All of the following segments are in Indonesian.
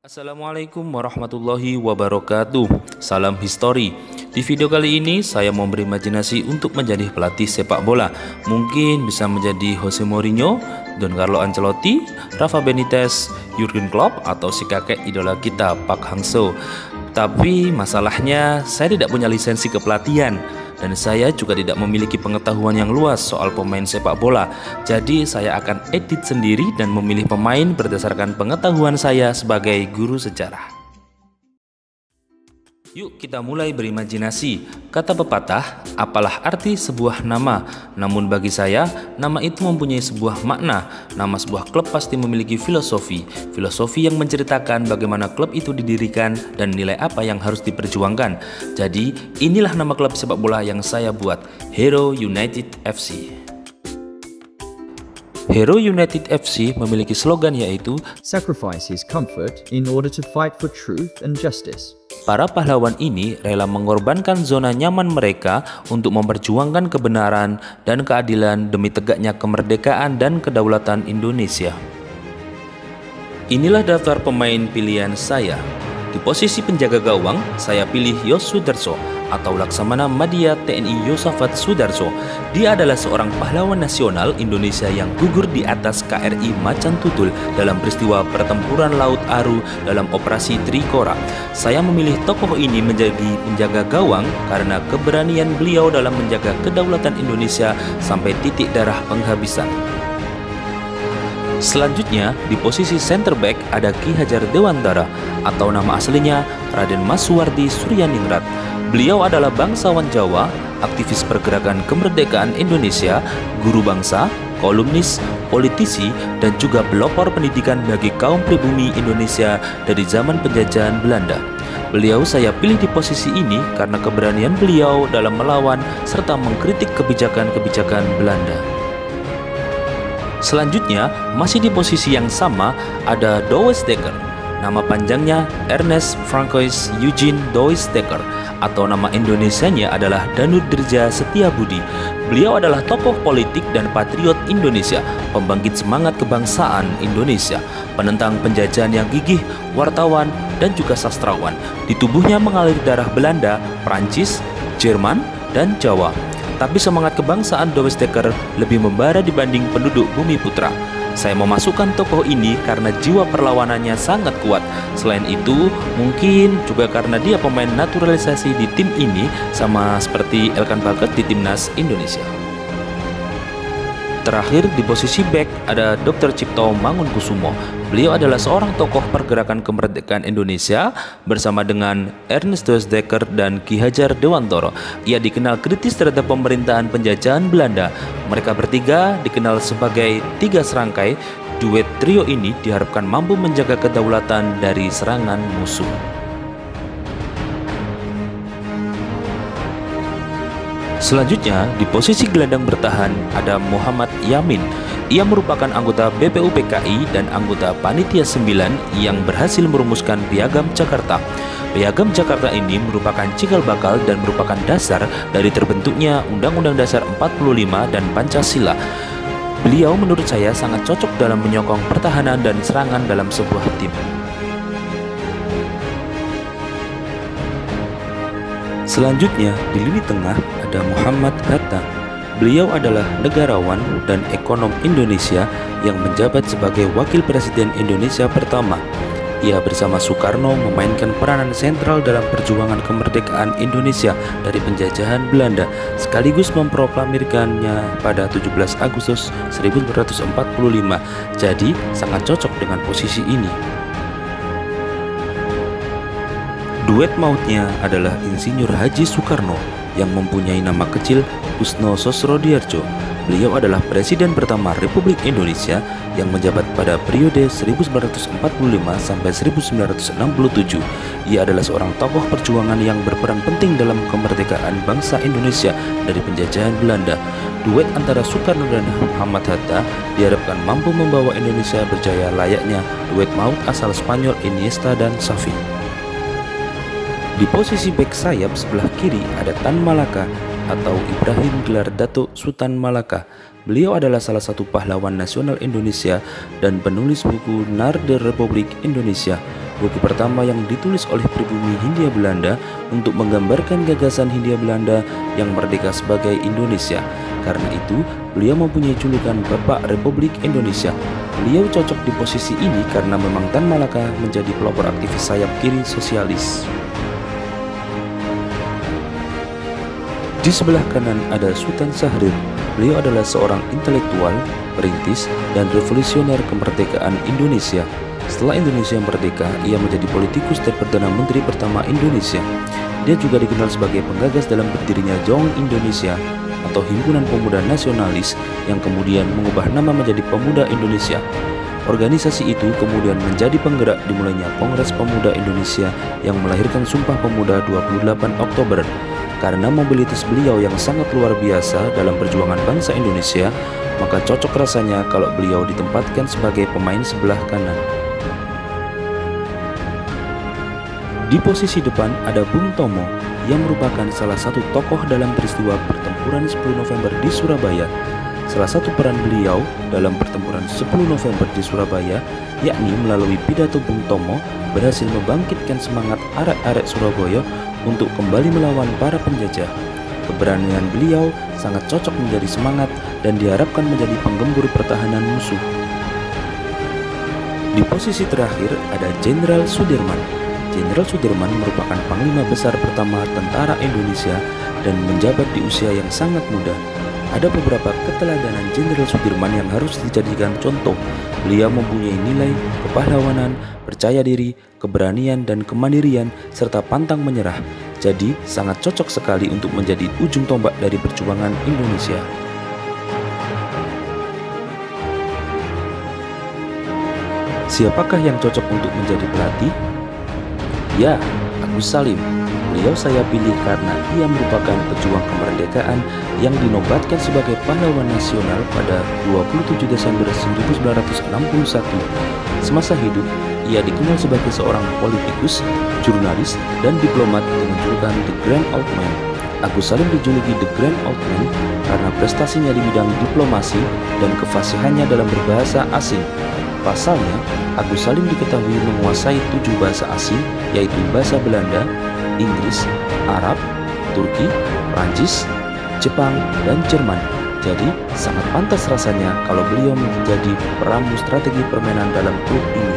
Assalamualaikum warahmatullahi wabarakatuh. Salam histori. Di video kali ini saya mau berimajinasi untuk menjadi pelatih sepak bola. Mungkin bisa menjadi Jose Mourinho, Don Carlo Ancelotti, Rafa Benitez, Jurgen Klopp, atau si kakek idola kita Park Hang-seo. Tapi masalahnya saya tidak punya lisensi kepelatihan dan saya juga tidak memiliki pengetahuan yang luas soal pemain sepak bola. Jadi saya akan edit sendiri dan memilih pemain berdasarkan pengetahuan saya sebagai guru sejarah. Yuk kita mulai berimajinasi. Kata pepatah, apalah arti sebuah nama? Namun bagi saya, nama itu mempunyai sebuah makna. Nama sebuah klub pasti memiliki filosofi. Filosofi yang menceritakan bagaimana klub itu didirikan dan nilai apa yang harus diperjuangkan. Jadi, inilah nama klub sepak bola yang saya buat, Hero United FC. Hero United FC memiliki slogan yaitu sacrifice his comfort in order to fight for truth and justice. Para pahlawan ini rela mengorbankan zona nyaman mereka untuk memperjuangkan kebenaran dan keadilan demi tegaknya kemerdekaan dan kedaulatan Indonesia. Inilah daftar pemain pilihan saya. Di posisi penjaga gawang, saya pilih Yos Sudarso atau Laksamana Madya TNI Yosafat Sudarso. Dia adalah seorang pahlawan nasional Indonesia yang gugur di atas KRI Macan Tutul dalam peristiwa pertempuran Laut Aru dalam Operasi Trikora. Saya memilih tokoh ini menjadi penjaga gawang karena keberanian beliau dalam menjaga kedaulatan Indonesia sampai titik darah penghabisan. Selanjutnya, di posisi center back ada Ki Hajar Dewantara atau nama aslinya Raden Mas Suwardi Suryaningrat. Beliau adalah bangsawan Jawa, aktivis pergerakan kemerdekaan Indonesia, guru bangsa, kolumnis, politisi, dan juga pelopor pendidikan bagi kaum pribumi Indonesia dari zaman penjajahan Belanda. Beliau saya pilih di posisi ini karena keberanian beliau dalam melawan serta mengkritik kebijakan-kebijakan Belanda. Selanjutnya, masih di posisi yang sama ada Douwe Dekker. Nama panjangnya Ernest Francois Eugene Douwe Dekker atau nama Indonesianya adalah Danudrija Setiabudi. Beliau adalah tokoh politik dan patriot Indonesia, pembangkit semangat kebangsaan Indonesia, penentang penjajahan yang gigih, wartawan, dan juga sastrawan. Di tubuhnya mengalir darah Belanda, Prancis, Jerman, dan Jawa. Tapi semangat kebangsaan Douwe Dekker lebih membara dibanding penduduk Bumi Putra. Saya memasukkan tokoh ini karena jiwa perlawanannya sangat kuat. Selain itu, mungkin juga karena dia pemain naturalisasi di tim ini sama seperti Elkan Bagot di timnas Indonesia. Terakhir di posisi back ada Dr. Cipto Mangunkusumo. Beliau adalah seorang tokoh pergerakan kemerdekaan Indonesia bersama dengan Ernest Douwe Dekker dan Ki Hajar Dewantara. Ia dikenal kritis terhadap pemerintahan penjajahan Belanda. Mereka bertiga dikenal sebagai tiga serangkai. Duet trio ini diharapkan mampu menjaga kedaulatan dari serangan musuh. Selanjutnya, di posisi gelandang bertahan ada Muhammad Yamin. Ia merupakan anggota BPUPKI dan anggota Panitia 9 yang berhasil merumuskan Piagam Jakarta. Piagam Jakarta ini merupakan cikal bakal dan merupakan dasar dari terbentuknya Undang-Undang Dasar 45 dan Pancasila. Beliau menurut saya sangat cocok dalam menyokong pertahanan dan serangan dalam sebuah tim. Selanjutnya, di lini tengah ada Muhammad Hatta. Beliau adalah negarawan dan ekonom Indonesia yang menjabat sebagai Wakil Presiden Indonesia pertama. Ia bersama Soekarno memainkan peranan sentral dalam perjuangan kemerdekaan Indonesia dari penjajahan Belanda, sekaligus memproklamirkannya pada 17 Agustus 1945. Jadi, sangat cocok dengan posisi ini. Duet mautnya adalah Insinyur Haji Soekarno yang mempunyai nama kecil Kusno Sosrodiyardjo. Beliau adalah Presiden pertama Republik Indonesia yang menjabat pada periode 1945 sampai 1967. Ia adalah seorang tokoh perjuangan yang berperan penting dalam kemerdekaan bangsa Indonesia dari penjajahan Belanda. Duet antara Soekarno dan Muhammad Hatta diharapkan mampu membawa Indonesia berjaya layaknya duet maut asal Spanyol Iniesta dan Xavi. Di posisi bek sayap sebelah kiri ada Tan Malaka atau Ibrahim gelar Datuk Sultan Malaka. Beliau adalah salah satu pahlawan nasional Indonesia dan penulis buku Narda Republik Indonesia. buku pertama yang ditulis oleh pribumi Hindia Belanda untuk menggambarkan gagasan Hindia Belanda yang merdeka sebagai Indonesia. Karena itu, beliau mempunyai julukan Bapak Republik Indonesia. Beliau cocok di posisi ini karena memang Tan Malaka menjadi pelopor aktivis sayap kiri sosialis. Di sebelah kanan ada Sultan Syahrir. Beliau adalah seorang intelektual, perintis, dan revolusioner kemerdekaan Indonesia. Setelah Indonesia merdeka, ia menjadi politikus dan Perdana Menteri pertama Indonesia. Dia juga dikenal sebagai penggagas dalam berdirinya Jong Indonesia atau Himpunan Pemuda Nasionalis yang kemudian mengubah nama menjadi Pemuda Indonesia. Organisasi itu kemudian menjadi penggerak dimulainya Kongres Pemuda Indonesia yang melahirkan Sumpah Pemuda 28 Oktober. Karena mobilitas beliau yang sangat luar biasa dalam perjuangan bangsa Indonesia, maka cocok rasanya kalau beliau ditempatkan sebagai pemain sebelah kanan. Di posisi depan ada Bung Tomo yang merupakan salah satu tokoh dalam peristiwa pertempuran 10 November di Surabaya. Salah satu peran beliau dalam pertempuran 10 November di Surabaya, yakni melalui pidato Bung Tomo, berhasil membangkitkan semangat arek-arek Surabaya untuk kembali melawan para penjajah. Keberanian beliau sangat cocok menjadi semangat dan diharapkan menjadi penggembur pertahanan musuh. Di posisi terakhir ada Jenderal Sudirman. Jenderal Sudirman merupakan Panglima Besar pertama tentara Indonesia dan menjabat di usia yang sangat muda. Ada beberapa keteladanan Jenderal Sudirman yang harus dijadikan contoh. Beliau mempunyai nilai kepahlawanan, percaya diri, keberanian, dan kemandirian, serta pantang menyerah. Jadi, sangat cocok sekali untuk menjadi ujung tombak dari perjuangan Indonesia. Siapakah yang cocok untuk menjadi pelatih? Ya, Agus Salim. Beliau saya pilih karena ia merupakan pejuang kemerdekaan yang dinobatkan sebagai pahlawan nasional pada 27 Desember 1961. Semasa hidup, ia dikenal sebagai seorang politikus, jurnalis, dan diplomat dengan julukan The Grand Old Man. Agus Salim dijuluki The Grand Old Man karena prestasinya di bidang diplomasi dan kefasihannya dalam berbahasa asing. Pasalnya, Agus Salim diketahui menguasai 7 bahasa asing, yaitu bahasa Belanda, Inggris, Arab, Turki, Prancis, Jepang, dan Jerman. Jadi, sangat pantas rasanya kalau beliau menjadi peramu strategi permainan dalam klub ini.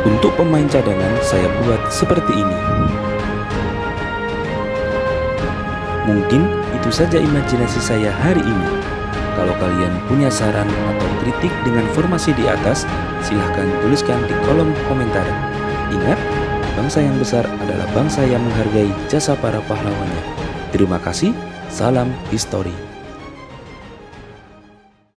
Untuk pemain cadangan, saya buat seperti ini. Mungkin itu saja imajinasi saya hari ini. Kalau kalian punya saran atau kritik dengan formasi di atas, silahkan tuliskan di kolom komentar. Ingat, bangsa yang besar adalah bangsa yang menghargai jasa para pahlawannya. Terima kasih, salam histori.